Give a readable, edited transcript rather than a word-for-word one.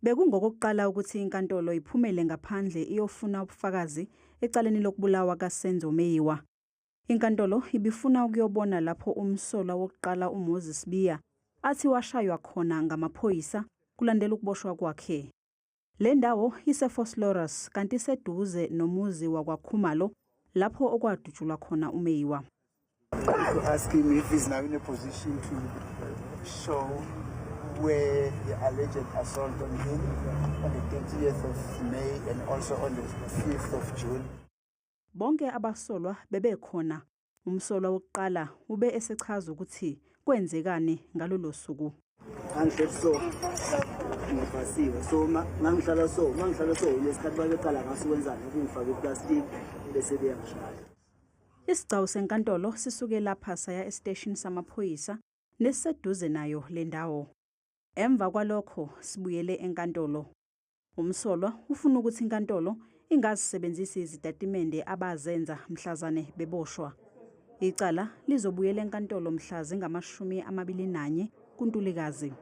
Bekungokokuqala ukuthi inkantolo iphumele ngaphandle iyofuna ubufakazi ecaleni lokubulawa kaSenzo Meyiwa. Inkantolo ibifuna ukuyobona lapho umsolwa wokuqala uMoses Biya athi washaywa khona ngamaphoyisa kulandela ukuboshwa kwakhe. Le ndawo iseVosloorus kanti iseduze nomuzi wakwaKhumalo lapho okwadutshulwa khona uMeyiwa. To ask him if he's now in a position to show where the alleged assault on him on the 30th of May and also on the 5th of June. Bonke abasolwa bebekhona. Umsolwa wokuqala ube esechaza ukuthi kwenzekani ngalolo suku. So mangihlala so lesikhathi bakeqala ngasikwenzana ukufaka iplastic bese beyangishaya. Isigcawu senkantolo sisuke lapha saya estation samaphoyisa nesiseduze nayo le ndawo. Emva kwalokho sibuyele enkantolo. Umsolwa ufuna ukuthi inkantolo ingazisebenzisi izitatimende abazenza mhlazane beboshwa. Icala lizobuyela enkantolo mhla zingama-21 kuNtulikazi.